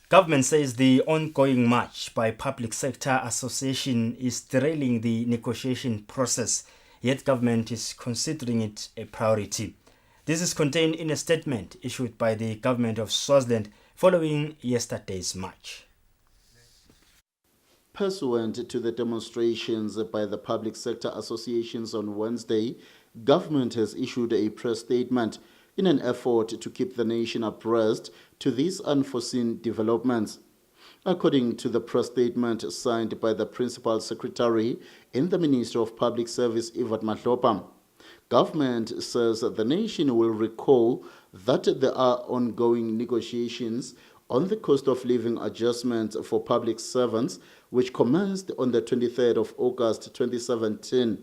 Government says the ongoing march by public sector association is derailing the negotiation process, yet government is considering it a priority. This is contained in a statement issued by the government of Swaziland following yesterday's march. Pursuant to the demonstrations by the public sector associations on Wednesday, government has issued a press statement in an effort to keep the nation abreast to these unforeseen developments. According to the press statement signed by the Principal Secretary in the Ministry of Public Service, Ivat Mahlopa, government says the nation will recall that there are ongoing negotiations on the cost of living adjustment for public servants, which commenced on the 23rd of August 2017,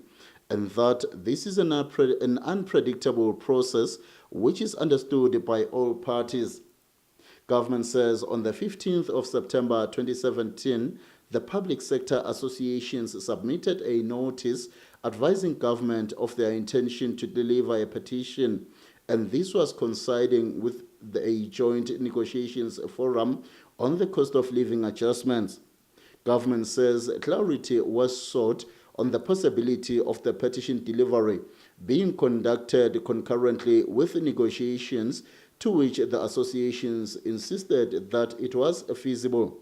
and that this is an unpredictable process which is understood by all parties. Government says on the 15th of September 2017, the public sector associations submitted a notice advising government of their intention to deliver a petition, and this was coinciding with a joint negotiations forum on the cost of living adjustments. Government says clarity was sought on the possibility of the petition delivery being conducted concurrently with negotiations, to which the associations insisted that it was feasible.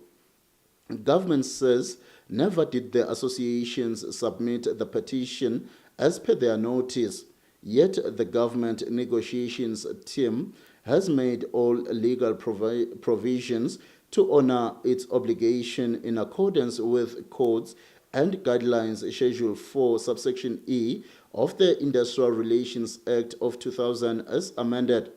Government says never did the associations submit the petition as per their notice, yet the government negotiations team has made all legal provisions to honor its obligation in accordance with codes and guidelines Schedule 4, subsection E of the Industrial Relations Act of 2000 as amended.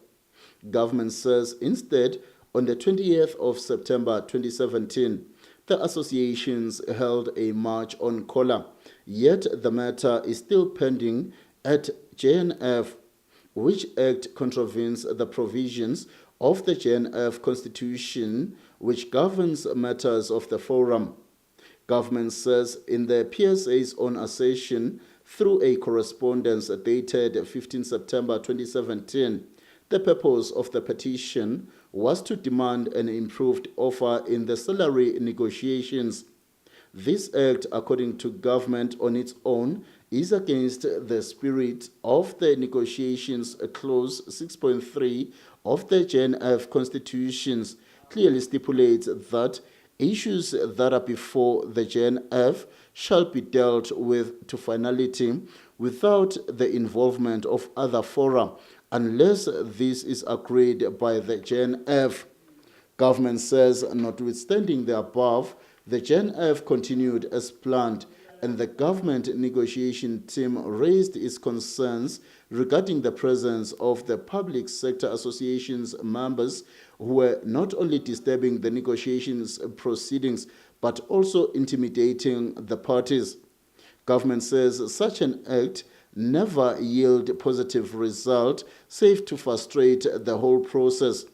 Government says instead, on the 20th of September 2017, the associations held a march on Kola, yet the matter is still pending at JNF, which act contravenes the provisions of the JNF Constitution, which governs matters of the forum. Government says in the PSA's own assertion through a correspondence dated 15 September 2017, the purpose of the petition was to demand an improved offer in the salary negotiations. This act, according to government on its own, is against the spirit of the negotiations clause 6.3 of the JNF constitutions, clearly stipulates that issues that are before the JNF shall be dealt with to finality without the involvement of other fora, unless this is agreed by the JNF. Government says, notwithstanding the above, the JNF continued as planned, and the government negotiation team raised its concerns regarding the presence of the public sector associations members who were not only disturbing the negotiations proceedings but also intimidating the parties. Government says such an act never yield positive result, save to frustrate the whole process.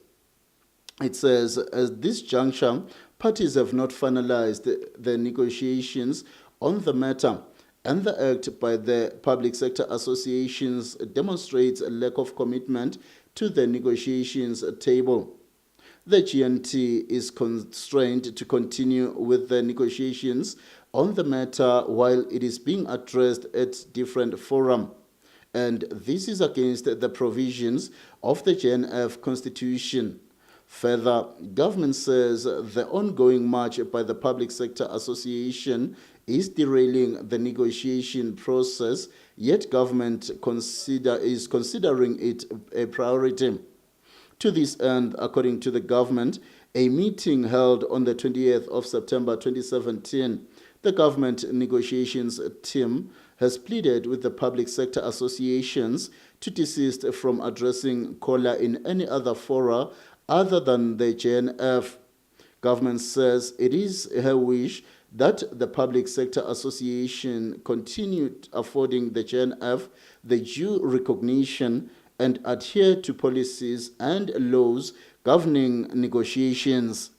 It says, at this juncture, parties have not finalized the negotiations on the matter, and the act by the public sector associations demonstrates a lack of commitment to the negotiations table. The GNT is constrained to continue with the negotiations on the matter while it is being addressed at different forums, and this is against the provisions of the JNF Constitution. Further, government says the ongoing march by the Public Sector Association is derailing the negotiation process, yet government is considering it a priority. To this end, according to the government, a meeting held on the 20th of September 2017, the government negotiations team has pleaded with the public sector associations to desist from addressing COLA in any other fora other than the JNF. Government says it is her wish that the Public Sector Association continued affording the JNF the due recognition and adhere to policies and laws governing negotiations.